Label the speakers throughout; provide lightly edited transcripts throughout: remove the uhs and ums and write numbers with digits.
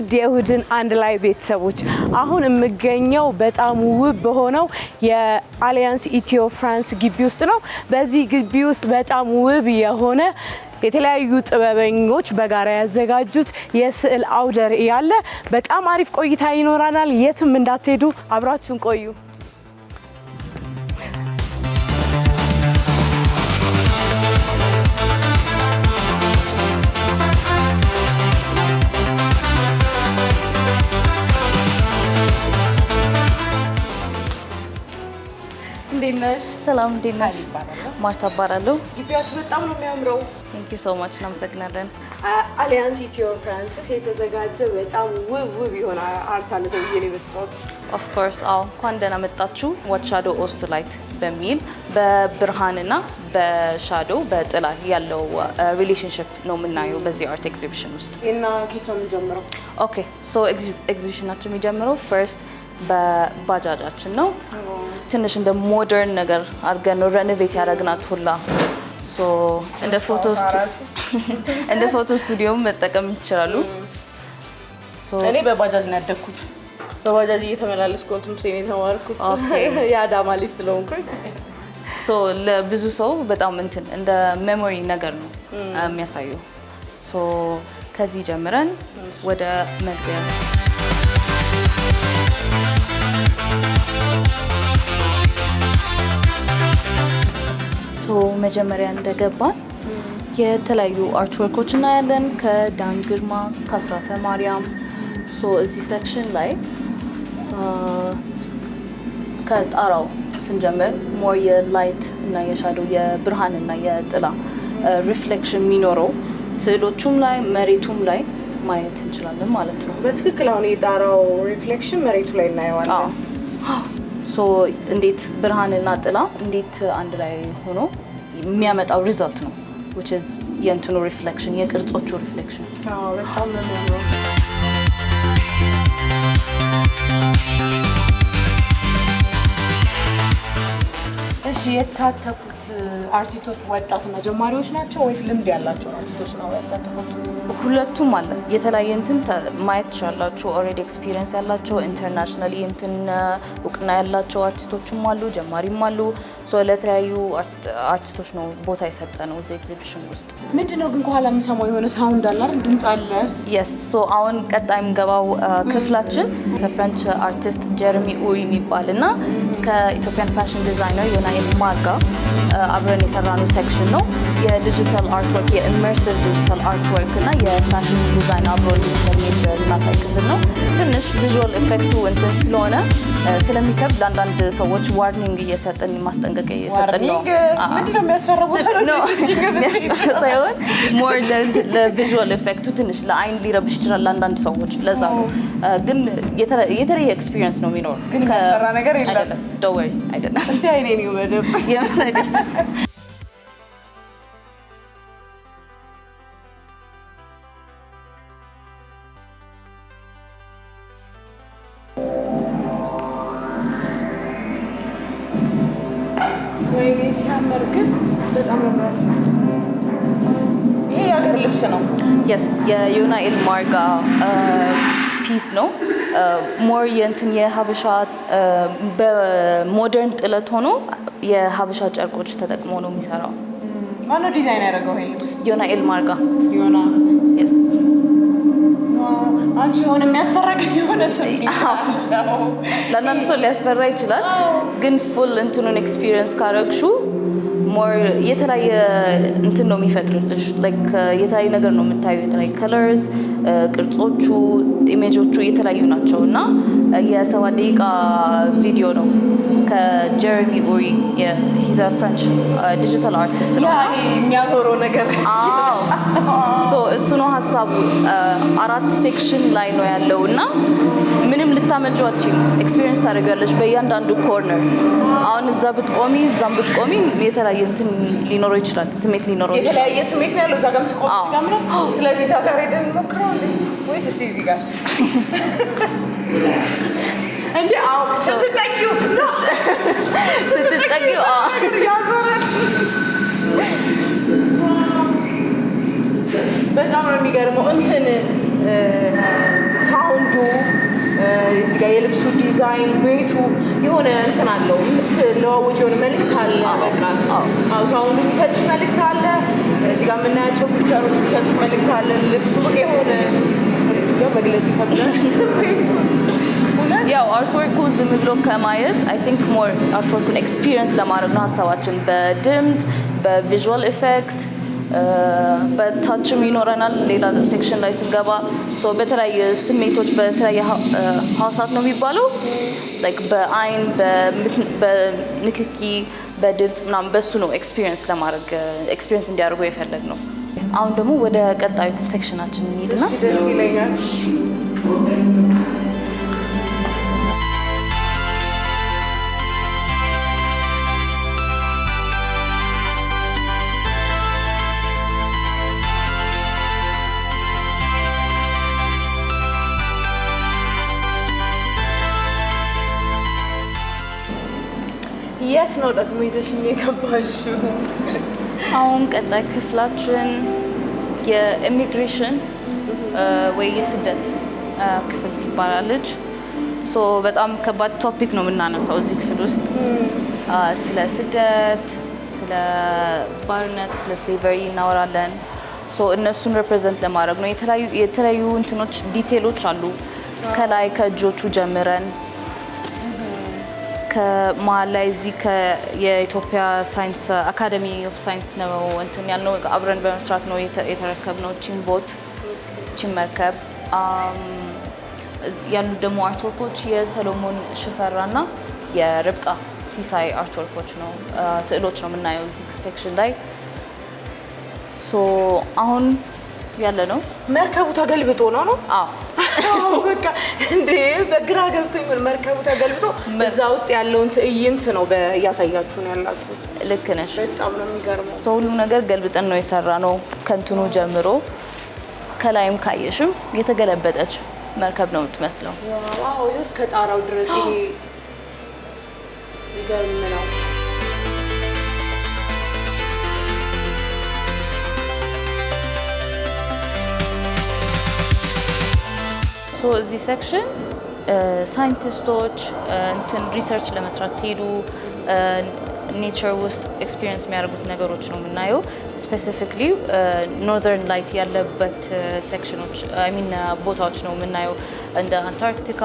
Speaker 1: ውድ የእሁድን አንድ ላይ ቤተሰቦች አሁን የምገኘው በጣም ውብ በሆነው የአሊያንስ ኢትዮ ፍራንስ ግቢ ውስጥ ነው። በዚህ ግቢ ውስጥ በጣም ውብ የሆነ የተለያዩ ጥበበኞች በጋራ ያዘጋጁት የስዕል አውደ ርዕይ ያለ በጣም አሪፍ ቆይታ ይኖራናል። የትም እንዳትሄዱ አብራችሁን ቆዩ። እንዴነሽ?
Speaker 2: ሰላም እንዴነሽ? ማርታ እባላለሁ።
Speaker 1: ግቢያችሁ በጣም ነው የሚያምረው።
Speaker 2: ቴንክ ዩ ሶ ማች እናመሰግናለን።
Speaker 1: አሊያንስ ኢትዮ ፍራንስ የተዘጋጀ በጣም ውብ የሆነ አርት አለ ተብዬ ነው የመጣሁት።
Speaker 2: ኦፍ ኮርስ አዎ፣ እንኳን ደህና መጣችሁ። ዋት ሻዶ ኦስ ቱ ላይት በሚል በብርሃንና በሻዶ በጥላ ያለው ሪሌሽንሺፕ ነው የምናየው በዚህ አርት ኤግዚቢሽን ውስጥ።
Speaker 1: እና ኬት ነው የምንጀምረው?
Speaker 2: ኦኬ ሶ ኤግዚቢሽናችን የሚጀምረው ፈርስት በባጃጃችን ነው። ትንሽ እንደ ሞደርን ነገር አድርገን ነው ሬኖቬት ያደረግናት ሁላ። ሶ እንደ ፎቶ ስቱዲዮ መጠቀም ይችላሉ።
Speaker 1: እኔ በባጃጅ ነው ያደግኩት። በባጃጅ እየተመላለስኩ ትምህርት ቤት የተማርኩት የአዳማ ልጅ ስለሆንኩኝ
Speaker 2: ሶ ለብዙ ሰው በጣም እንደ ሜሞሪ ነገር ነው የሚያሳየው። ሶ ከዚህ ጀምረን ወደ መግቢያ መጀመሪያ እንደገባን የተለያዩ አርት ወርኮች እናያለን ከዳን ግርማ ከአስራተ ማርያም። እዚህ ሴክሽን ላይ ከጣራው ስንጀምር ሞር የላይት እና የሻዶ የብርሃን እና የጥላ ሪፍሌክሽን የሚኖረው ስዕሎቹም ላይ መሬቱም ላይ ማየት እንችላለን ማለት ነው።
Speaker 1: በትክክል አሁን የጣራው ሪፍሌክሽን መሬቱ ላይ እናየዋለን።
Speaker 2: እንዴት ብርሃንና ጥላ እንዴት አንድ ላይ ሆኖ የሚያመጣው ሪዛልት ነው which is የእንትኑ ሪፍሌክሽን የቅርጾቹ ሪፍሌክሽን።
Speaker 1: በጣም ነው የሚያምረው። እሺ የተሳተፉት አርቲስቶች ወጣትና ጀማሪዎች ናቸው ወይስ ልምድ ያላቸው አርቲስቶች ነው ያሳተፉት?
Speaker 2: ሁለቱም አለ። የተለያየ እንትን ማየት ትችላላችሁ። ኦልሬዲ ኤክስፒሪየንስ ያላቸው ኢንተርናሽናሊ እንትን እውቅና ያላቸው አርቲስቶችም አሉ፣ ጀማሪም አሉ። ለተለያዩ አርቲስቶች ነው ቦታ የሰጠ ነው እዚህ ኤግዚቢሽን ውስጥ።
Speaker 1: ምንድነው ግን ከኋላ የምሰማው የሆነ ሳውንድ አለ አይደል? ድምጽ አለ።
Speaker 2: የስ አሁን ቀጣይ የምገባው ክፍላችን ከፍሬንች አርቲስት ጀረሚ ኡሪ የሚባልና ከኢትዮጵያን ፋሽን ዲዛይነር ዮናኤል ማጋ አብረን የሰራነው ሴክሽን ነው። የዲጂታል አርት ወርክ የኢመርሲቭ ዲጂታል አርት ወርክ እና የፋሽን ዲዛይን አብሮ ልናሳይ ክፍል ነው። ትንሽ ቪዥዋል ኢፌክቱ እንትን ስለሆነ ስለሚከብድ ለአንዳንድ ሰዎች ዋርኒንግ እየሰጠን ማስጠንቀቂያ እየሰጠን ነው።
Speaker 1: ምንድነው የሚያስፈራው?
Speaker 2: ሳይሆን ሞር ለቪዥዋል ኢፌክቱ ትንሽ ለአይን ሊረብሽ ይችላል ለአንዳንድ ሰዎች። ለዛ ነው ግን የተለየ ኤክስፒሪየንስ ነው የሚኖረው።
Speaker 1: ግን የሚያስፈራ ነገር የለም።
Speaker 2: ዶንት ወሪ አይደለም።
Speaker 1: እስቲ አይኔን ይወደብ ወይ ሲያምር ግን በጣም ነው። ይሄ የሀገር ልብስ ነው።
Speaker 2: የስ የዮናኤል ማጋ ፒስ ነው። ሞር የእንትን የሀበሻ በሞደርን ጥለት ሆኖ የሀበሻ ጨርቆች ተጠቅሞ ነው የሚሰራው።
Speaker 1: ማነው ዲዛይን ያደረገው ይሄ ልብስ?
Speaker 2: ዮናኤል ማርጋ።
Speaker 1: ዮና
Speaker 2: የስ
Speaker 1: አንቺ የሆነ የሚያስፈራ ግን የሆነ ሰው
Speaker 2: ለአንዳንድ ሰው ሊያስፈራ ይችላል። ግን ፉል እንትኑን ኤክስፒሪየንስ ካረግሹ ሞር የተለያየ እንትን ነው የሚፈጥርልሽ። ላይክ የተለያዩ ነገር ነው የምታዩ። የተለያዩ ከለርስ ቅርጾቹ ኢሜጆቹ የተለያዩ ናቸው እና የ7 ደቂቃ ቪዲዮ ነው ከጀረሚ ኡሪ ሂዝ አ ፍሬንች ዲጂታል አርቲስት ነው።
Speaker 1: የሚያዞረው ነገር
Speaker 2: እሱ ነው ሀሳቡ። 4 ሴክሽን ላይ ነው ያለው እና ምንም ልታመልጪው አትችይም። ኤክስፒሪየንስ ታደርጊያለሽ በእያንዳንዱ ኮርነር። አሁን እዛ ብትቆሚ እዛም ብትቆሚ የተለያየ እንትን ሊኖረው ይችላል፣ ስሜት ሊኖረው ይችላል።
Speaker 1: የተለያየ ስሜት ነው ያለው እዛ ጋርም ስቆም ጋር ነው። ስለዚህ እዛ ጋር ሄደን እንሞክረዋለን ወይስ እዚህ ጋር እንዴ? አዎ ስትጠቂው ያዞራል። በጣም ነው የሚገርመው። እንትን እዚህ ጋር የልብሱ ዲዛይን ቤቱ የሆነ እንትን አለው ለዋውጭ የሆነ መልእክት አለ። በቃ ሳውንዱ የሚሰጥሽ መልእክት አለ። እዚህ ጋር የምናያቸው ፒክቸሮች የሚሰጥሽ መልእክት አለ። ልብሱ የሆነ መግለጽ ይከብዳል።
Speaker 2: ያው አርትወርኩ ዝም ብሎ ከማየት አይ ቲንክ ሞር አርትወርኩን ኤክስፒሪየንስ ለማድረግ ነው ሀሳባችን። በድምፅ በቪዥዋል ኢፌክት በታችም ይኖረናል። ሌላ ሴክሽን ላይ ስንገባ በተለያየ ስሜቶች በተለያየ ሀዋሳት ነው የሚባለው ላይክ በአይን በንክኪ በድምፅ ምናምን በሱ ነው ኤክስፒሪየንስ ለማድረግ ኤክስፒሪየንስ እንዲያደርጉ የፈለግ ነው። አሁን ደግሞ ወደ ቀጣዩ ሴክሽናችን እንሂድና
Speaker 1: የስ ነው ደግሞ ይዘሽኝ የገባሽው።
Speaker 2: አሁን ቀጣይ ክፍላችን የኢሚግሬሽን ወይ የስደት ክፍል ትባላለች። በጣም ከባድ ቶፒክ ነው የምናነሳው እዚህ ክፍል ውስጥ ስለ ስደት፣ ስለ ባርነት፣ ስለ ስሌቨሪ እናወራለን። እነሱን ሪፕሬዘንት ለማድረግ ነው። የተለያዩ እንትኖች ዲቴሎች አሉ። ከላይ ከእጆቹ ጀምረን ከመሀል ላይ እዚህ የኢትዮጵያ ሳይንስ አካደሚ ኦፍ ሳይንስ ነው እንትን ያልነው አብረን በመስራት ነው የተረከብነው ቺን ቦት ቺን መርከብ። ያሉ ደግሞ አርትወርኮች የሰሎሞን ሽፈራና የርብቃ ሲሳይ አርትወርኮች ነው ስዕሎች ነው የምናየው እዚህ ሴክሽን ላይ። አሁን ያለ ነው
Speaker 1: መርከቡ ተገልብጦ ነው። አዎ በቃ እንዴ በግራ ገብቶኝ መርከቡ ተገልብጦ እዛ ውስጥ ያለውን ትዕይንት ነው እያሳያችሁ ነው ያላችሁት።
Speaker 2: ልክ ነሽ።
Speaker 1: በጣም ነው የሚገርመው።
Speaker 2: ሁሉ ነገር ገልብጠን ነው የሰራ ነው ከእንትኑ ጀምሮ። ከላይም ካየሽም የተገለበጠች መርከብ ነው የምትመስለው።
Speaker 1: ዋው ይሄ እስከ ጣራው ድረስ ይሄ ይገርም ነው።
Speaker 2: እዚህ ሴክሽን ሳይንቲስቶች እንትን ሪሰርች ለመስራት ሲሄዱ ኔቸር ውስጥ ኤክስፒሪየንስ የሚያደርጉት ነገሮች ነው የምናየው። ስፔሲፊክሊ ኖርዘርን ላይት ያለበት ሴክሽኖች አይ ሚን ቦታዎች ነው የምናየው እንደ አንታርክቲካ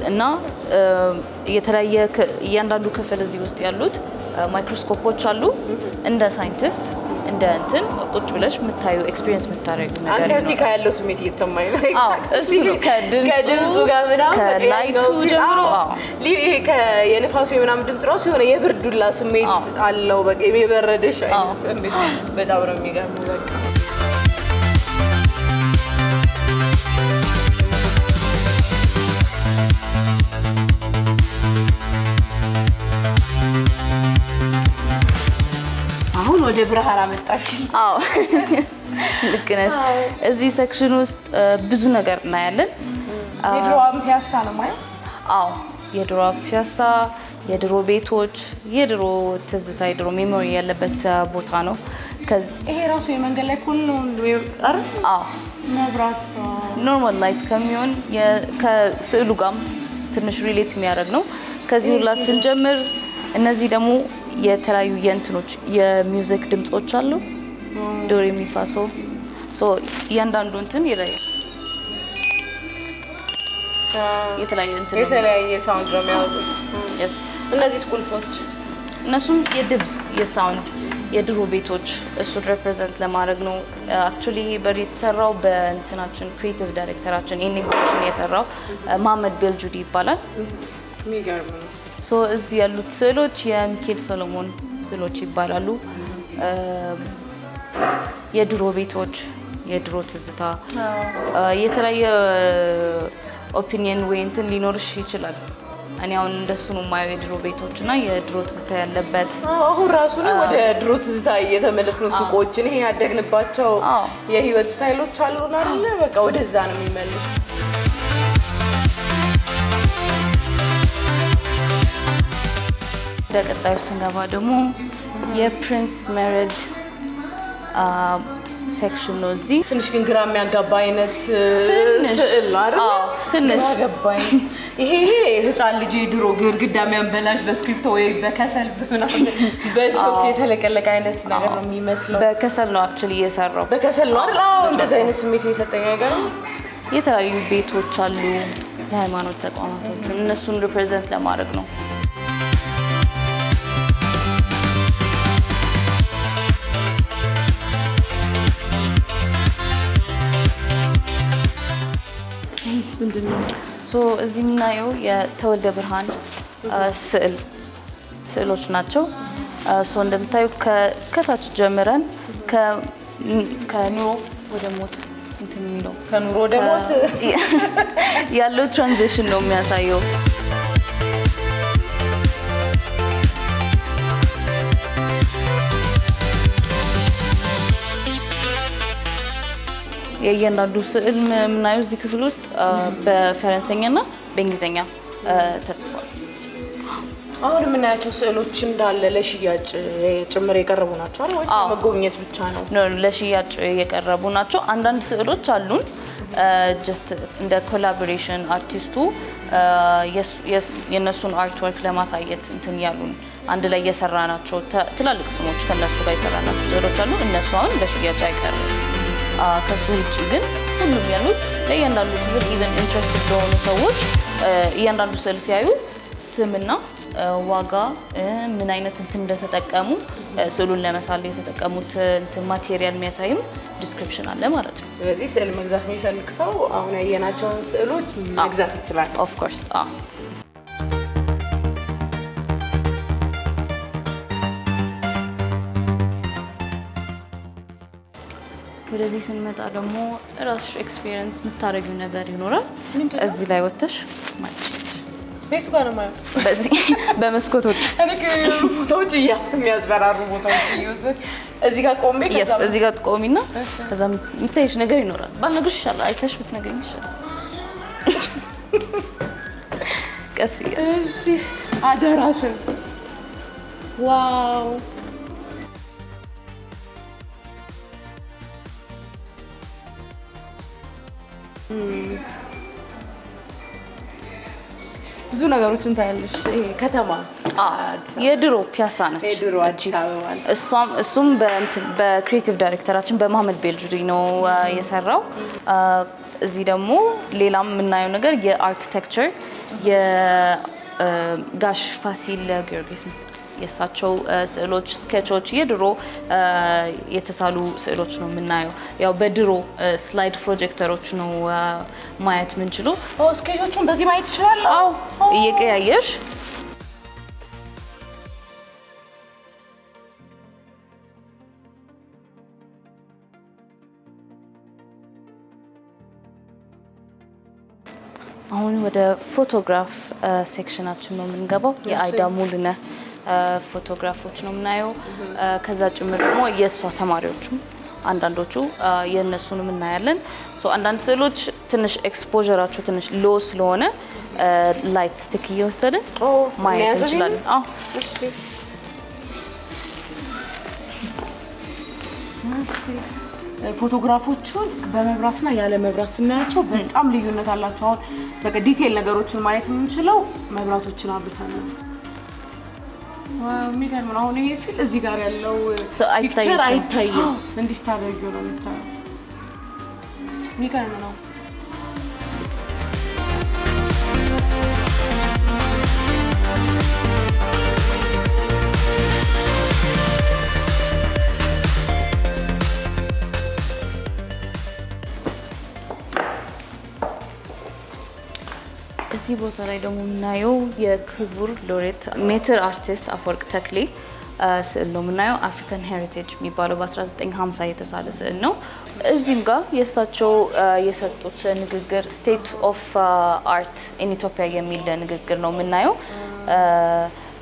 Speaker 2: እና የተለያየ እያንዳንዱ ክፍል እዚህ ውስጥ ያሉት ማይክሮስኮፖች አሉ። እንደ ሳይንቲስት እንደ እንትን ቁጭ ብለሽ የምታዩ ኤክስፒሪየንስ የምታደርጊ ነገር ነው።
Speaker 1: አንታርክቲካ ያለው ስሜት እየተሰማኝ ነው።
Speaker 2: እሱ ነው ከድምፁ
Speaker 1: ጋር ምናምን
Speaker 2: ከላይቱ ጀምሮ
Speaker 1: ይሄ የንፋሱ ምናምን ድምፅ ራሱ የሆነ የብርዱላ ስሜት አለው። በቃ የበረደሽ አይነት ስሜት በጣም ነው የሚገርመው። በቃ ወደ ብርሃን አመጣሽ።
Speaker 2: ልክ ነሽ። እዚህ ሴክሽን ውስጥ ብዙ ነገር እናያለን።
Speaker 1: የድሮ ፒያሳ ነው ማለት?
Speaker 2: የድሮ ፒያሳ፣ የድሮ ቤቶች፣ የድሮ ትዝታ፣ የድሮ ሜሞሪ ያለበት ቦታ ነው።
Speaker 1: ይሄ ራሱ የመንገድ ላይ ሁሉ አይደል? መብራት
Speaker 2: ኖርማል ላይት ከሚሆን ከስዕሉ ጋር ትንሽ ሪሌት የሚያደርግ ነው። ከዚህ ሁላ ስንጀምር እነዚህ ደግሞ የተለያዩ የእንትኖች የሚውዚክ ድምጾች አሉ። ዶሬ ሚፋሶ እያንዳንዱ እንትን
Speaker 1: የተለያየ ሳውንድ ነው የሚያወጡት። እነዚህ ቁልፎች
Speaker 2: እነሱም የድምፅ የሳውንድ የድሮ ቤቶች እሱን ሪፕሬዘንት ለማድረግ ነው። አክቹሊ በር የተሰራው በእንትናችን ክሪኤቲቭ ዳይሬክተራችን ይህን ኤግዚቢሽን የሰራው መሀመድ ቤልጁዲ ይባላል።
Speaker 1: የሚገርም ነው።
Speaker 2: እዚህ ያሉት ስዕሎች የሚካኤል ሰሎሞን ስዕሎች ይባላሉ። የድሮ ቤቶች፣ የድሮ ትዝታ፣ የተለያየ ኦፒኒየን ወይ እንትን ሊኖርሽ ይችላል። እኔ አሁን እንደሱ ነው የማየው የድሮ ቤቶች እና የድሮ ትዝታ ያለበት።
Speaker 1: አሁን ራሱ ነው ወደ ድሮ ትዝታ እየተመለስኩ ነው። ሱቆችን ይሄ ያደግንባቸው የህይወት ስታይሎች አሉና አይደለ? በቃ ወደዛ ነው የሚመለስ። በቀጣዩ
Speaker 2: ስንገባ ደግሞ የፕሪንስ ሜሪድ ሴክሽን ነው እዚህ
Speaker 1: ትንሽ ግን ግራ የሚያጋባ አይነት ስዕል ነው አይደል?
Speaker 2: አዎ ትንሽ
Speaker 1: ያጋባኝ ይሄ ህፃን ልጅ ድሮ ግድግዳ የሚያንበላሽ በስክሪፕቶ ወይ በከሰል ምናምን በቾክ የተለቀለቀ አይነት ነገር ነው የሚመስለው።
Speaker 2: በከሰል ነው አክቹሊ እየሰራው
Speaker 1: በከሰል ነው አይደል? አዎ እንደዛ አይነት ስሜት የሰጠኝ ነገር ነው።
Speaker 2: የተለያዩ ቤቶች አሉ የሃይማኖት ተቋማቶች እነሱን ሪፕሬዘንት ለማድረግ ነው። እዚህ የምናየው የተወልደ ብርሃን ስዕሎች ናቸው። እንደምታዩ ከታች ጀምረን ከኑሮ ወደ ሞት እንትን የሚለው
Speaker 1: ከኑሮ ወደ ሞት
Speaker 2: ያለው ትራንዚሽን ነው የሚያሳየው። የእያንዳንዱ ስዕል የምናየው እዚህ ክፍል ውስጥ በፈረንሳይኛና በእንግሊዝኛ ተጽፏል።
Speaker 1: አሁን የምናያቸው ስዕሎች እንዳለ ለሽያጭ ጭምር የቀረቡ ናቸው አይደል ወይስ ለመጎብኘት ብቻ ነው?
Speaker 2: ለሽያጭ የቀረቡ ናቸው። አንዳንድ ስዕሎች አሉን ጀስት እንደ ኮላቦሬሽን አርቲስቱ የነሱን አርትወርክ ለማሳየት እንትን ያሉን አንድ ላይ የሰራ ናቸው። ትላልቅ ስሞች ከነሱ ጋር የሰራ ናቸው ስዕሎች አሉ። እነሱ አሁን ለሽያጭ አይቀርም። ከሱ ውጪ ግን ሁሉም ያሉት ለእያንዳንዱ ክፍል ኢቨን ኢንትረስትድ ለሆኑ ሰዎች እያንዳንዱ ስዕል ሲያዩ ስምና ዋጋ ምን አይነት እንትን እንደተጠቀሙ ስዕሉን ለመሳል የተጠቀሙት እንትን ማቴሪያል የሚያሳይም ዲስክሪፕሽን አለ ማለት ነው።
Speaker 1: ስለዚህ ስዕል መግዛት የሚፈልግ ሰው አሁን ያየናቸውን ስዕሎች መግዛት ይችላል።
Speaker 2: ኦፍ ኮርስ ወደዚህ ስንመጣ ደግሞ ራስሽ ኤክስፒሪየንስ የምታደርጊው ነገር ይኖራል። እዚህ ላይ ወጥተሽ ማለት ነው።
Speaker 1: ቤቱ ጋር ነው ማለት
Speaker 2: በዚህ በመስኮቶች
Speaker 1: እኔ ፎቶዎች የሚያስበራሩ ቦታዎች ይዩዝ እዚህ ጋር ቆሜ
Speaker 2: እዚህ ጋር ቆሚና ከዛ የምታይሽ ነገር ይኖራል። ባልነግርሽ ይሻላል። አይተሽ ብትነግሪኝ ይሻላል። ቀስ እያልሽ
Speaker 1: እሺ አደራሽን ዋው ብዙ ነገሮችን ታያለሽ። ይሄ ከተማ
Speaker 2: የድሮ ፒያሳ ነች።
Speaker 1: የድሮ አዲስ አበባ
Speaker 2: እሱም በክሪኤቲቭ ዳይሬክተራችን በመሐመድ ቤልጅሪ ነው የሰራው። እዚህ ደግሞ ሌላም የምናየው ነገር የአርኪቴክቸር የጋሽ ፋሲል ጊዮርጊስ የእሳቸው ስዕሎች፣ ስኬቾች የድሮ የተሳሉ ስዕሎች ነው የምናየው። ያው በድሮ ስላይድ ፕሮጀክተሮች ነው ማየት የምንችለው።
Speaker 1: ስኬቾቹን በዚህ ማየት ይችላል።
Speaker 2: አዎ እየቀያየሽ አሁን ወደ ፎቶግራፍ ሴክሽናችን ነው የምንገባው። የአይዳ ሙሉነህ ፎቶግራፎች ነው የምናየው። ከዛ ጭምር ደግሞ የእሷ ተማሪዎቹም አንዳንዶቹ የእነሱንም እናያለን። አንዳንድ ስዕሎች ትንሽ ኤክስፖዠራቸው ትንሽ ሎ ስለሆነ ላይት ስቲክ እየወሰድን ማየት እንችላለን።
Speaker 1: ፎቶግራፎቹን በመብራትና ያለ መብራት ስናያቸው በጣም ልዩነት አላቸው። አሁን በቃ ዲቴል ነገሮችን ማየት የምንችለው መብራቶችን አብርተን ነው። የሚገርም ነው። አሁን ይሄ ሲል እዚህ ጋር ያለው ፒክቸር አይታይም። እንዲህ ስታደርጊው ነው የምታየው። የሚገርም ነው።
Speaker 2: እዚህ ቦታ ላይ ደግሞ የምናየው የክቡር ሎሬት ሜትር አርቲስት አፈወርቅ ተክሌ ስዕል ነው የምናየው። አፍሪካን ሄሪቴጅ የሚባለው በ1950 የተሳለ ስዕል ነው። እዚህም ጋር የእሳቸው የሰጡት ንግግር ስቴት ኦፍ አርት ኢን ኢትዮጵያ የሚል ንግግር ነው የምናየው።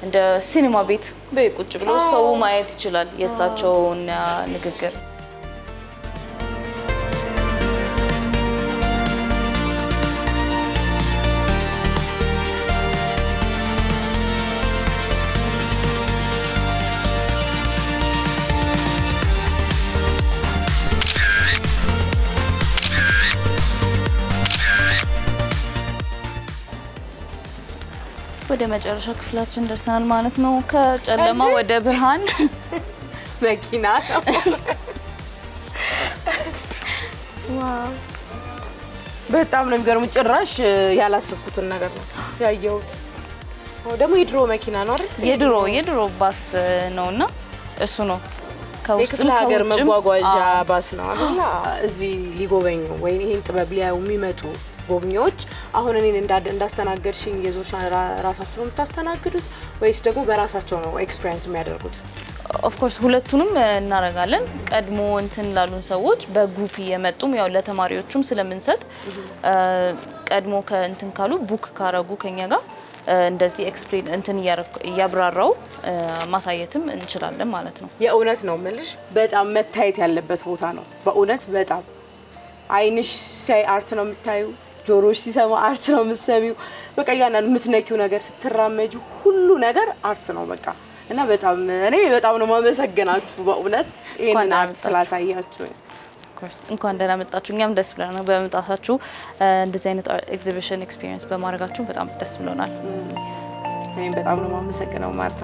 Speaker 2: እንደ ሲኒማ ቤት በቁጭ ብሎ ሰው ማየት ይችላል የእሳቸውን ንግግር። ወደ መጨረሻ ክፍላችን ደርሰናል ማለት ነው። ከጨለማ ወደ ብርሃን
Speaker 1: መኪና ነው። ዋው በጣም ነው የሚገርም። ጭራሽ ያላሰብኩትን ነገር ነው ያየሁት። ደግሞ የድሮ መኪና ነው አይደል?
Speaker 2: የድሮ ባስ ነውና እሱ ነው
Speaker 1: ከውስጥ ሀገር መጓጓዣ ባስ ነው አይደል? እዚህ ሊጎበኙ ወይ ይሄን ጥበብ ሊያዩ የሚመጡ ጎብኚዎች አሁን እኔን እንዳስተናገድሽኝ የዞርሻ ራሳቸው ነው የምታስተናግዱት ወይስ ደግሞ በራሳቸው ነው ኤክስፒሪየንስ የሚያደርጉት?
Speaker 2: ኦፍ ኮርስ ሁለቱንም እናረጋለን። ቀድሞ እንትን ላሉን ሰዎች በግሩፕ እየመጡም ያው ለተማሪዎቹም ስለምንሰጥ ቀድሞ ከእንትን ካሉ ቡክ ካረጉ ከኛ ጋር እንደዚህ ኤክስፕሌን እንትን ያብራራው ማሳየትም እንችላለን ማለት ነው።
Speaker 1: የእውነት ነው የምልሽ በጣም መታየት ያለበት ቦታ ነው። በእውነት በጣም አይንሽ ሲያይ አርት ነው የምታዩ፣ ጆሮሽ ሲሰማ አርት ነው የምትሰሚው። በቃ ያንን የምትነኪው ነገር ስትራመጂ ሁሉ ነገር አርት ነው በቃ። እና በጣም እኔ በጣም ነው ማመሰግናችሁ በእውነት ይሄንን አርት ስላሳያችሁ።
Speaker 2: እንኳን ደህና መጣችሁ። እኛም ደስ ብሎናል በመምጣታችሁ። እንደዚህ አይነት ኤግዚቢሽን ኤክስፒሪየንስ በማድረጋችሁ በጣም ደስ ብሎናል።
Speaker 1: እኔም በጣም ነው ማመሰግነው ማርታ።